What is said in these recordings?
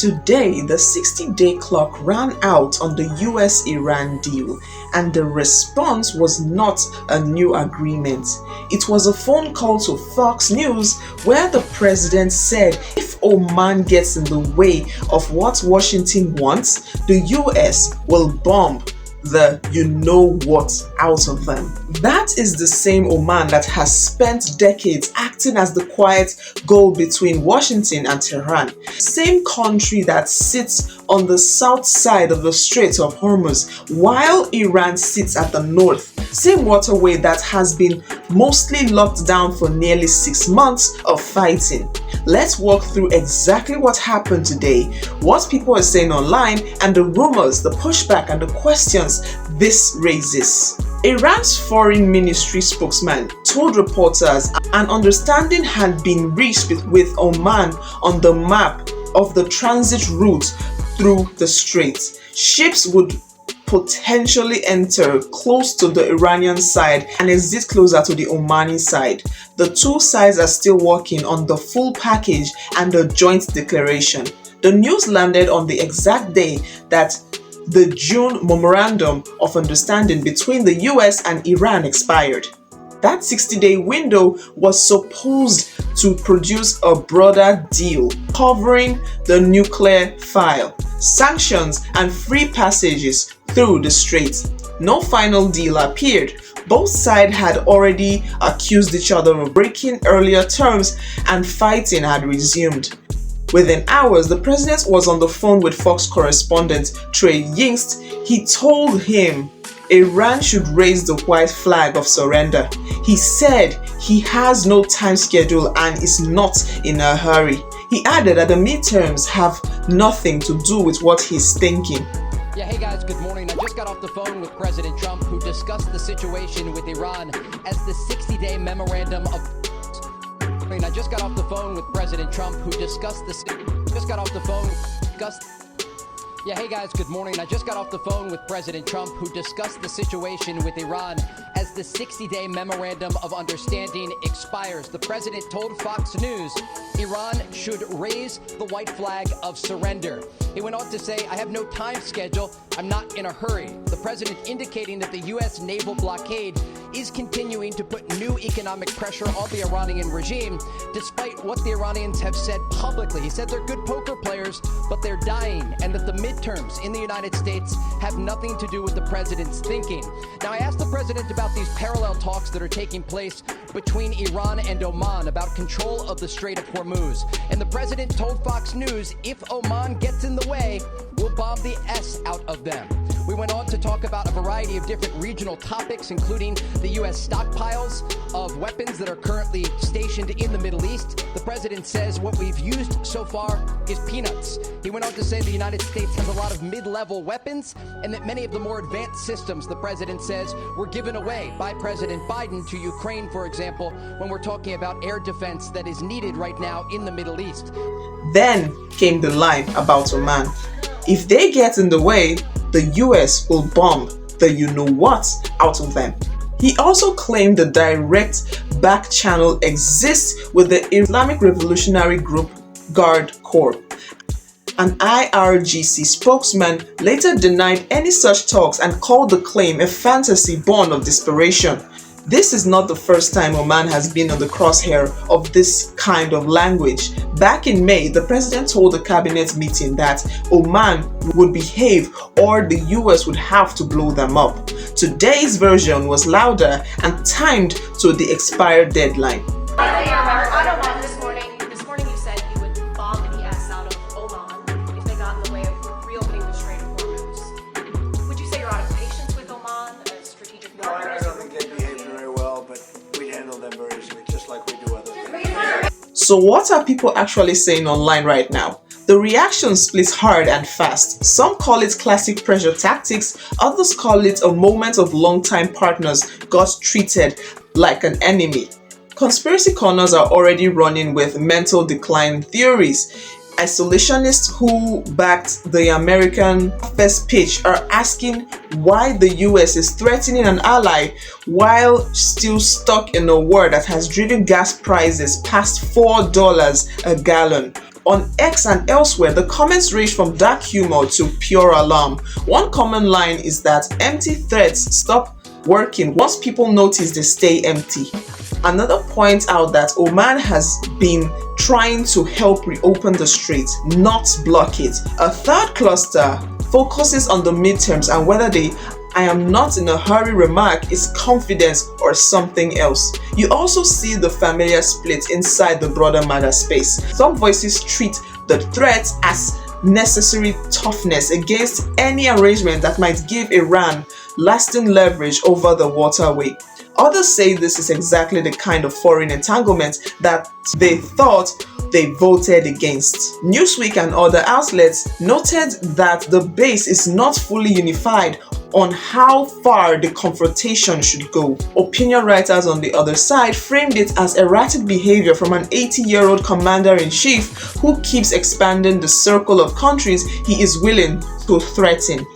Today, the 60-day clock ran out on the U.S. Iran deal, and the response was not a new agreement. It was a phone call to Fox News where the president said if Oman gets in the way of what Washington wants, the U.S. will bomb the you-know-what out of them. That is the same Oman that has spent decades acting as the quiet goal between Washington and Tehran. Same country that sits on the south side of the Strait of Hormuz, while Iran sits at the north. Same waterway that has been mostly locked down for nearly 6 months of fighting. Let's walk through exactly what happened today, what people are saying online, and the rumors, the pushback, and the questions this raises. Iran's foreign ministry spokesman told reporters an understanding had been reached with Oman on the map of the transit route through the strait. Ships would potentially enter close to the Iranian side and exit closer to the Omani side. The two sides are still working on the full package and the joint declaration. The news landed on the exact day that the June Memorandum of Understanding between the US and Iran expired. That 60-day window was supposed to produce a broader deal covering the nuclear file, sanctions, and free passages through the strait. No final deal appeared. Both sides had already accused each other of breaking earlier terms, and fighting had resumed. Within hours, the president was on the phone with Fox correspondent Trey Yingst. He told him Iran should raise the white flag of surrender. He said he has no time schedule and is not in a hurry. He added that the midterms have nothing to do with what he's thinking. Yeah, hey guys, good morning. I just got off the phone with President Trump, who discussed the situation with Iran as the 60-day memorandum of... I just got off the phone with President Trump, who discussed the... Yeah, hey guys, good morning. I just got off the phone with President Trump, who discussed the situation with Iran as the 60-day memorandum of understanding expires. The president told Fox News Iran should raise the white flag of surrender. He went on to say, I have no time schedule. I'm not in a hurry. The president indicating that the U.S. naval blockade is continuing to put new economic pressure on the Iranian regime, despite what the Iranians have said publicly. He said they're good poker players, but they're dying, and that the midterms in the United States have nothing to do with the president's thinking. Now, I asked the president about these parallel talks that are taking place between Iran and Oman about control of the Strait of Hormuz. And the president told Fox News, if Oman gets in the way, we'll bomb the S out of them. We went on to talk about a variety of different regional topics, including the U.S. stockpiles of weapons that are currently stationed in the Middle East. The president says what we've used so far is peanuts. He went on to say the United States has a lot of mid-level weapons and that many of the more advanced systems, the president says, were given away by President Biden to Ukraine, for example, when we're talking about air defense that is needed right now in the Middle East. Then came the line about Oman. If they get in the way, the US will bomb the you-know-what out of them. He also claimed the direct back channel exists with the Islamic Revolutionary Group Guard Corps. An IRGC spokesman later denied any such talks and called the claim a fantasy born of desperation. This is not the first time Oman has been on the crosshair of this kind of language. Back in May, the president told a cabinet meeting that Oman would behave or the US would have to blow them up. Today's version was louder and timed to the expired deadline. This morning you said you would bomb the S out of Oman if they got in the way of reopening the Strait of Hormuz. Would you say you're out of patience with Oman, a strategic partner? I don't think they behave very well, but we handle them very easily, just like we do other things. So what are people actually saying online right now? The reaction splits hard and fast. Some call it classic pressure tactics, others call it a moment of longtime partners got treated like an enemy. Conspiracy corners are already running with mental decline theories. Isolationists who backed the American first pitch are asking why the US is threatening an ally while still stuck in a war that has driven gas prices past $4 a gallon. On X and elsewhere, the comments range from dark humor to pure alarm. One common line is that empty threats stop working once people notice they stay empty. Another points out that Oman has been trying to help reopen the strait, not block it. A third cluster focuses on the midterms and whether the "I am not in a hurry" remark is confidence or something else. You also see the familiar split inside the broader matter space. Some voices treat the threat as necessary toughness against any arrangement that might give Iran lasting leverage over the waterway. Others say this is exactly the kind of foreign entanglement that they thought they voted against. Newsweek and other outlets noted that the base is not fully unified on how far the confrontation should go. Opinion writers on the other side framed it as erratic behavior from an 80-year-old commander-in-chief who keeps expanding the circle of countries he is willing to threaten.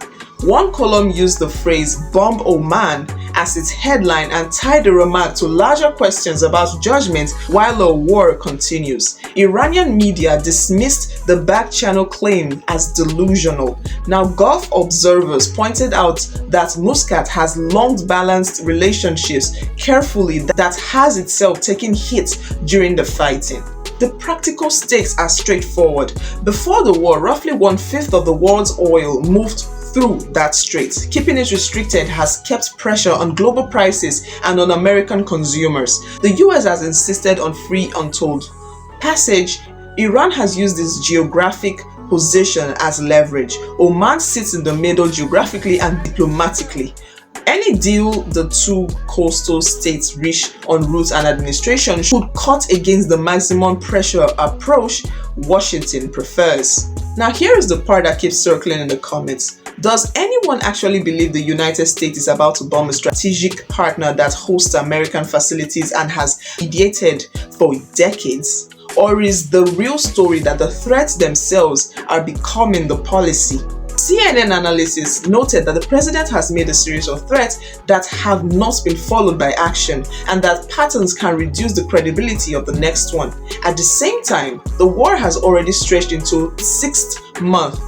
One column used the phrase "bomb Oman" as its headline and tied the remark to larger questions about judgment while the war continues. Iranian media dismissed the backchannel claim as delusional. Now, Gulf observers pointed out that Muscat has long balanced relationships carefully that has itself taken hits during the fighting. The practical stakes are straightforward. Before the war, roughly 1/5 of the world's oil moved through that strait. Keeping it restricted has kept pressure on global prices and on American consumers. The US has insisted on free untold passage. Iran has used its geographic position as leverage. Oman sits in the middle geographically and diplomatically. Any deal the two coastal states reach on routes and administration should cut against the maximum pressure approach Washington prefers. Now, here is the part that keeps circling in the comments. Does anyone actually believe the United States is about to bomb a strategic partner that hosts American facilities and has mediated for decades? Or is the real story that the threats themselves are becoming the policy? CNN analysis noted that the president has made a series of threats that have not been followed by action and that patterns can reduce the credibility of the next one. At the same time, the war has already stretched into its 6th month.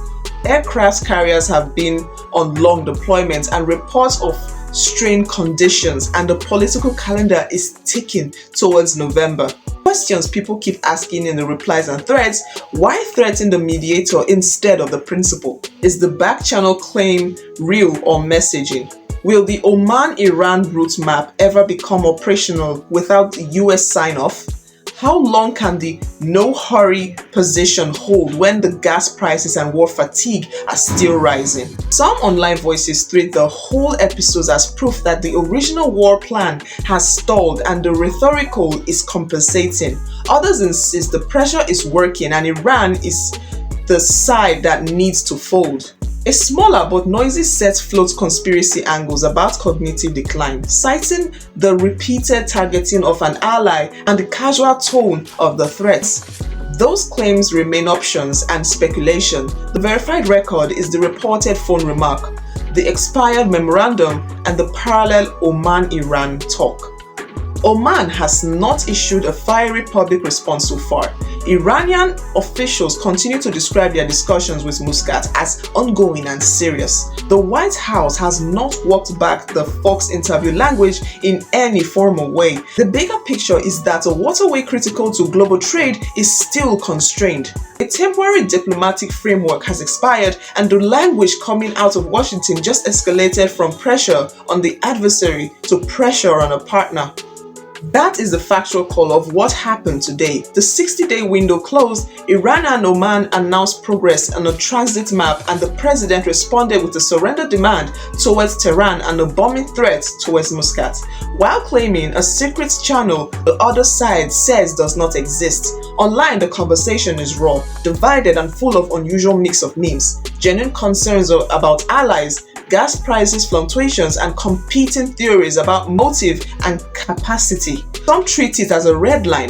Aircraft carriers have been on long deployments and reports of strained conditions, and the political calendar is ticking towards November. Questions people keep asking in the replies and threads: why threaten the mediator instead of the principal? Is the backchannel claim real or messaging? Will the Oman-Iran route map ever become operational without the US sign-off? How long can the no-hurry position hold when the gas prices and war fatigue are still rising? Some online voices treat the whole episode as proof that the original war plan has stalled and the rhetorical is compensating. Others insist the pressure is working and Iran is the side that needs to fold. A smaller but noisy set floats conspiracy angles about cognitive decline, citing the repeated targeting of an ally and the casual tone of the threats. Those claims remain options and speculation. The verified record is the reported phone remark, the expired memorandum, and the parallel Oman-Iran talk. Oman has not issued a fiery public response so far. Iranian officials continue to describe their discussions with Muscat as ongoing and serious. The White House has not walked back the Fox interview language in any formal way. The bigger picture is that a waterway critical to global trade is still constrained. A temporary diplomatic framework has expired, and the language coming out of Washington just escalated from pressure on the adversary to pressure on a partner. That is the factual call of what happened today. The 60-day window closed, Iran and Oman announced progress on a transit map, and the president responded with a surrender demand towards Tehran and a bombing threat towards Muscat, while claiming a secret channel the other side says does not exist. Online, the conversation is raw, divided, and full of unusual mix of memes, genuine concerns about allies, gas prices fluctuations, and competing theories about motive and capacity. Some treat it as a red line.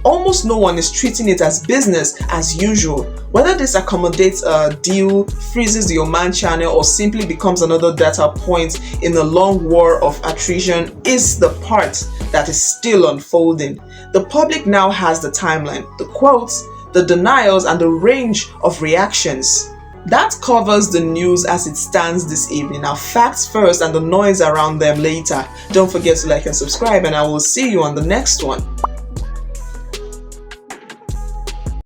Almost no one is treating it as business as usual. Whether this accommodates a deal, freezes the Oman channel, or simply becomes another data point in the long war of attrition is the part that is still unfolding. The public now has the timeline, the quotes, the denials, and the range of reactions. That covers the news as it stands this evening. Now, facts first and the noise around them later. Don't forget to like and subscribe, and I will see you on the next one.